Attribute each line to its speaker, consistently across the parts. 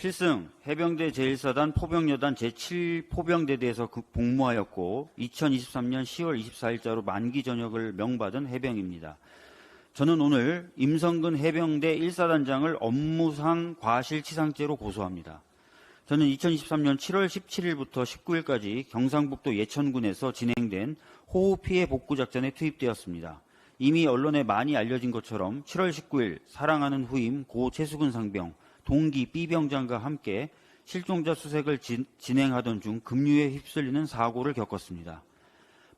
Speaker 1: 필승, 해병대 제1사단 포병여단 제7포병대대에서 복무하였고 2023년 10월 24일자로 만기 전역을 명받은 해병입니다. 저는 오늘 임성근 해병대 1사단장을 업무상 과실치상죄로 고소합니다. 저는 2023년 7월 17일부터 19일까지 경상북도 예천군에서 진행된 호우피해 복구작전에 투입되었습니다. 이미 언론에 많이 알려진 것처럼 7월 19일 사랑하는 후임 고 최수근 상병, 동기 B병장과 함께 실종자 수색을 진행하던 중 급류에 휩쓸리는 사고를 겪었습니다.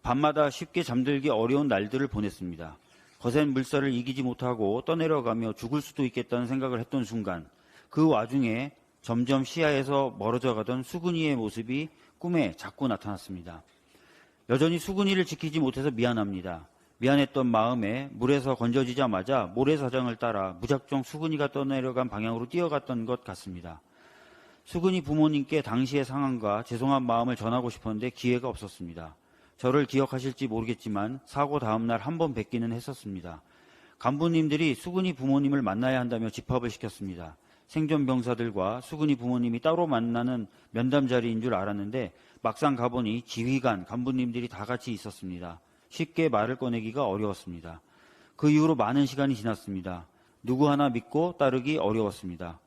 Speaker 1: 밤마다 쉽게 잠들기 어려운 날들을 보냈습니다. 거센 물살을 이기지 못하고 떠내려가며 죽을 수도 있겠다는 생각을 했던 순간 그 와중에 점점 시야에서 멀어져가던 수근이의 모습이 꿈에 자꾸 나타났습니다. 여전히 수근이를 지키지 못해서 미안합니다. 미안했던 마음에 물에서 건져지자마자 모래사장을 따라 무작정 수근이가 떠내려간 방향으로 뛰어갔던 것 같습니다. 수근이 부모님께 당시의 상황과 죄송한 마음을 전하고 싶었는데 기회가 없었습니다. 저를 기억하실지 모르겠지만 사고 다음날 한 번 뵙기는 했었습니다. 간부님들이 수근이 부모님을 만나야 한다며 집합을 시켰습니다. 생존 병사들과 수근이 부모님이 따로 만나는 면담 자리인 줄 알았는데 막상 가보니 지휘관, 간부님들이 다 같이 있었습니다. 쉽게 말을 꺼내기가 어려웠습니다. 그 이후로 많은 시간이 지났습니다. 누구 하나 믿고 따르기 어려웠습니다.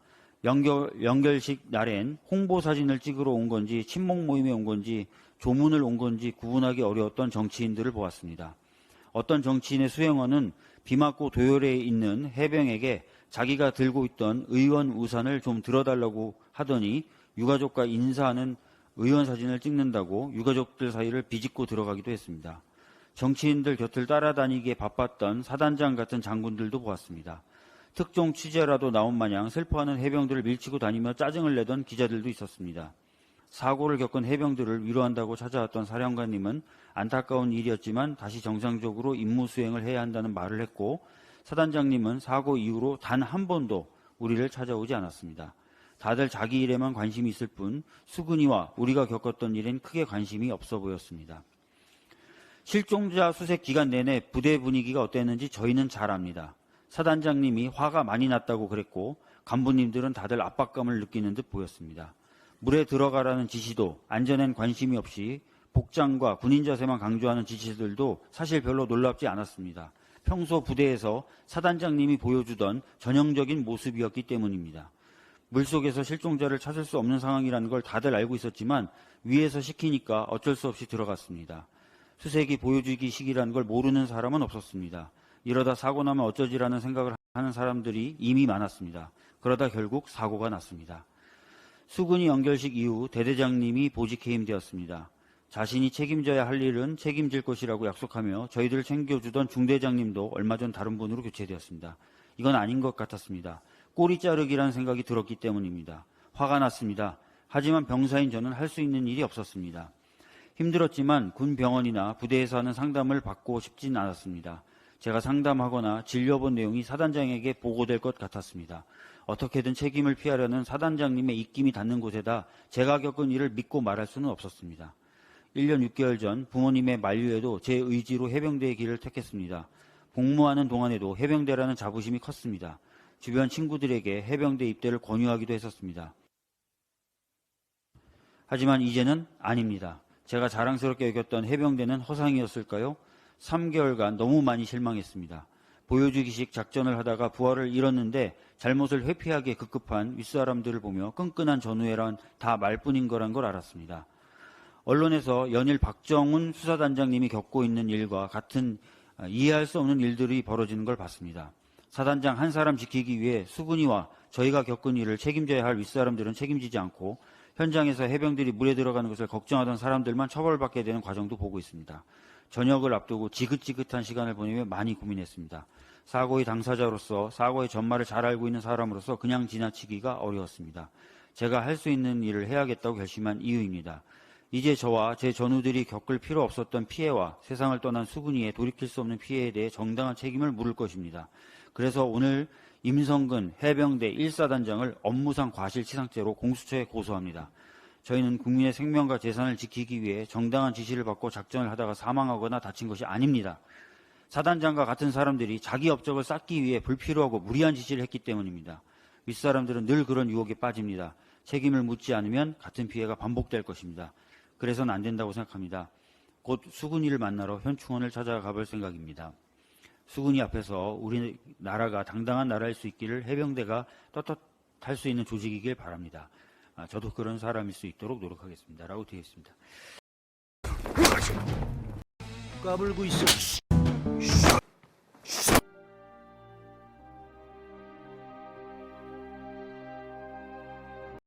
Speaker 1: 연결식 날엔 홍보 사진을 찍으러 온 건지 친목 모임에 온 건지 조문을 온 건지 구분하기 어려웠던 정치인들을 보았습니다. 어떤 정치인의 수행원은 비 맞고 도열에 있는 해병에게 자기가 들고 있던 의원 우산을 좀 들어달라고 하더니 유가족과 인사하는 의원 사진을 찍는다고 유가족들 사이를 비집고 들어가기도 했습니다. 정치인들 곁을 따라다니기에 바빴던 사단장 같은 장군들도 보았습니다. 특종 취재라도 나온 마냥 슬퍼하는 해병들을 밀치고 다니며 짜증을 내던 기자들도 있었습니다. 사고를 겪은 해병들을 위로한다고 찾아왔던 사령관님은 안타까운 일이었지만 다시 정상적으로 임무 수행을 해야 한다는 말을 했고 사단장님은 사고 이후로 단 한 번도 우리를 찾아오지 않았습니다. 다들 자기 일에만 관심이 있을 뿐 수근이와 우리가 겪었던 일엔 크게 관심이 없어 보였습니다. 실종자 수색 기간 내내 부대 분위기가 어땠는지 저희는 잘 압니다. 사단장님이 화가 많이 났다고 그랬고 간부님들은 다들 압박감을 느끼는 듯 보였습니다. 물에 들어가라는 지시도 안전엔 관심이 없이 복장과 군인 자세만 강조하는 지시들도 사실 별로 놀랍지 않았습니다. 평소 부대에서 사단장님이 보여주던 전형적인 모습이었기 때문입니다. 물속에서 실종자를 찾을 수 없는 상황이라는 걸 다들 알고 있었지만 위에서 시키니까 어쩔 수 없이 들어갔습니다. 수색이 보여주기 식이라는 걸 모르는 사람은 없었습니다. 이러다 사고 나면 어쩌지라는 생각을 하는 사람들이 이미 많았습니다. 그러다 결국 사고가 났습니다. 수근이 연결식 이후 대대장님이 보직 해임되었습니다. 자신이 책임져야 할 일은 책임질 것이라고 약속하며 저희들을 챙겨주던 중대장님도 얼마 전 다른 분으로 교체되었습니다. 이건 아닌 것 같았습니다. 꼬리 자르기라는 생각이 들었기 때문입니다. 화가 났습니다. 하지만 병사인 저는 할 수 있는 일이 없었습니다. 힘들었지만 군 병원이나 부대에서 하는 상담을 받고 싶진 않았습니다. 제가 상담하거나 진료본 내용이 사단장에게 보고될 것 같았습니다. 어떻게든 책임을 피하려는 사단장님의 입김이 닿는 곳에다 제가 겪은 일을 믿고 말할 수는 없었습니다. 1년 6개월 전 부모님의 만류에도 제 의지로 해병대의 길을 택했습니다. 복무하는 동안에도 해병대라는 자부심이 컸습니다. 주변 친구들에게 해병대 입대를 권유하기도 했었습니다. 하지만 이제는 아닙니다. 제가 자랑스럽게 여겼던 해병대는 허상이었을까요? 3개월간 너무 많이 실망했습니다. 보여주기식 작전을 하다가 부하를 잃었는데 잘못을 회피하기에 급급한 윗사람들을 보며 끈끈한 전우회란 다 말뿐인 거란 걸 알았습니다. 언론에서 연일 박정훈 수사단장님이 겪고 있는 일과 같은 이해할 수 없는 일들이 벌어지는 걸 봤습니다. 사단장 한 사람 지키기 위해 수근이와 저희가 겪은 일을 책임져야 할 윗사람들은 책임지지 않고 현장에서 해병들이 물에 들어가는 것을 걱정하던 사람들만 처벌받게 되는 과정도 보고 있습니다. 저녁을 앞두고 지긋지긋한 시간을 보내며 많이 고민했습니다. 사고의 당사자로서 사고의 전말을 잘 알고 있는 사람으로서 그냥 지나치기가 어려웠습니다. 제가 할 수 있는 일을 해야겠다고 결심한 이유입니다. 이제 저와 제 전우들이 겪을 필요 없었던 피해와 세상을 떠난 수근이의 돌이킬 수 없는 피해에 대해 정당한 책임을 물을 것입니다. 그래서 오늘 임성근 해병대 1사단장을 업무상 과실치상죄로 공수처에 고소합니다. 저희는 국민의 생명과 재산을 지키기 위해 정당한 지시를 받고 작전을 하다가 사망하거나 다친 것이 아닙니다. 사단장과 같은 사람들이 자기 업적을 쌓기 위해 불필요하고 무리한 지시를 했기 때문입니다. 윗사람들은 늘 그런 유혹에 빠집니다. 책임을 묻지 않으면 같은 피해가 반복될 것입니다. 그래서는 안 된다고 생각합니다. 곧 수근이를 만나러 현충원을 찾아가 볼 생각입니다. 수근이 앞에서 우리나라가 당당한 나라일 수 있기를 해병대가 떳떳할 수 있는 조직이길 바랍니다. 저도 그런 사람일 수 있도록 노력하겠습니다. 라고 되어 있습니다.
Speaker 2: 까불고 있어.